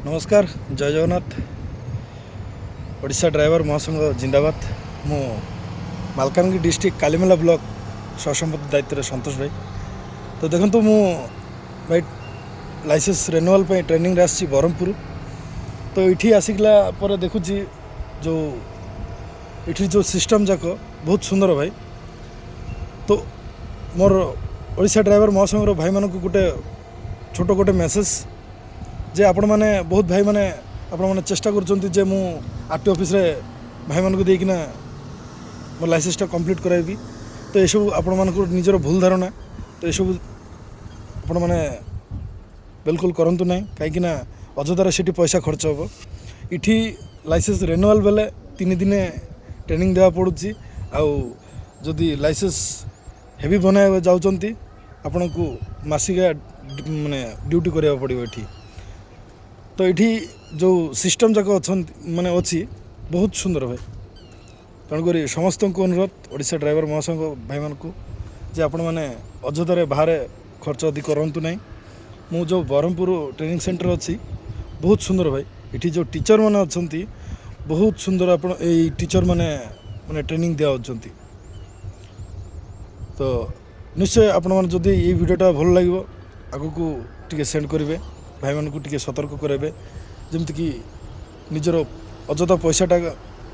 नमस्कार जय जगन्नाथ ओडिशा ड्राइवर महासंघ जिंदाबाद मु मालकानगिरी डिस्ट्रिक्ट कालीमेला ब्लॉक सहसंपत्ति दायित्व संतोष भाई। तो देखो मु भाई लाइसेंस रेन्युअल पे ट्रेनिंग रे आसी ब्रह्मपुर। तो ये आसिकला पर देखुची जो ये जो सिस्टम जाक बहुत सुंदर भाई। तो मोर ओडिशा ड्राइवर महासंघर भाई मानक गोटे छोट गोटे मेसेज जे आपण मैंने बहुत भाई मैंने आपण मैंने चेष्टा कर मु आरटी ऑफिस रे भाई मानक देकिना मो लाइसेंसटा कंप्लीट कराइबी। तो यू आपण मानक निजर भूल धारणा तो यू आपण मैंने बिल्कुल करंतु नहीं कहीं अजदार से पैसा खर्च हम। इठी लाइसेंस रेन्युअल बेले 3 दिन ट्रेनिंग देवा पड़ुची। आदि लाइसेंस हेवी बनाया जाउचंती आपण को मासिका माने ड्यूटी करिया पड़िबो। एठी तो ये जो सिस्टम जाक माने अच्छी बहुत सुंदर भाई। तेणुक समस्त को अनुरोध ओडिशा ड्राइवर महासंघ भाई मान को जे आपण मैंने अजदार बाहर खर्च अधिक करूँ ना। मु जो ब्रह्मपुर ट्रेनिंग सेंटर अच्छी बहुत सुंदर भाई। ये जो टीचर मैंने अच्छा बहुत सुंदर आप टीचर मैंने माने ट्रेनिंग दिया होती। तो निश्चय आपण मैंने जदि ये वीडियोटा भल लगे आगु को टिके सेंड करेंगे भाई मान को टिके सतर्क करेंगे जमती कि निजर अजथा पैसाटा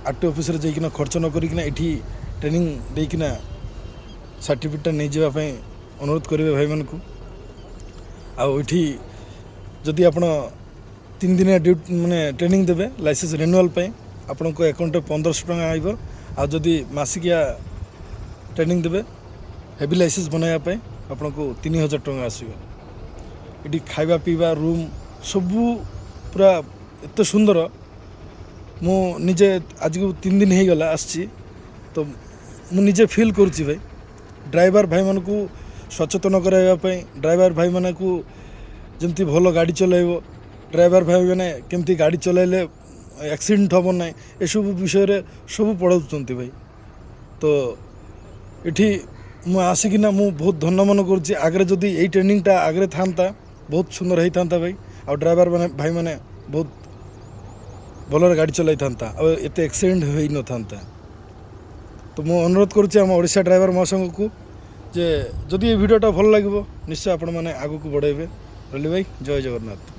आरटी ऑफिस रे जाइकिना खर्च न करिकिना एठी ट्रेनिंग देकिना सर्टिफिकेट नहीं जावाई अनुरोध करेंगे भाई मान को। आठी जदि आप 3 दिन ड्यूटी माने ट्रेनिंग देवे लाइसेंस रेन्युअल पे आपण को अकाउंट 1500 टका आइबो। आ जदि मासिकिया ट्रेनिंग देवे हेवी लाइसेंस बनाया आपण को 3000 टका आसो। ये खाइबा पीवा रूम सबू पूरा एत सुंदर मु निजे आज को 3 दिन हो गला आसी। तो मु निजे फील करुच्ची भाई ड्राइवर भाई मान को सचेतन कराइबा ड्राइवर भाई मान को जमती भल गाड़ी चलाइबो ड्राइवर भाई मैंने केमती गाड़ी चलाइले एक्सीडेंट हम ना ये सब विषय सब पढ़ाऊँच भाई। तो ये मु आसिकिना मु बहुत धन्य मन करुच्ची। आगे जदि यही ट्रेनिंगटा आगे था बहुत सुंदर होता भाई। आ ड्राइवर मैंने भाई मैंने बहुत भल गाड़ी चलाई था एत एक्सीडेंट हो न। तो मु अनुरोध करुच्ची आम ओडिशा ड्राइवर महासंघ को जे जदि ये वीडियोटा भल लगे निश्चय आपण मैंने आगू को बढ़ेबे। रही भाई जय जगन्नाथ।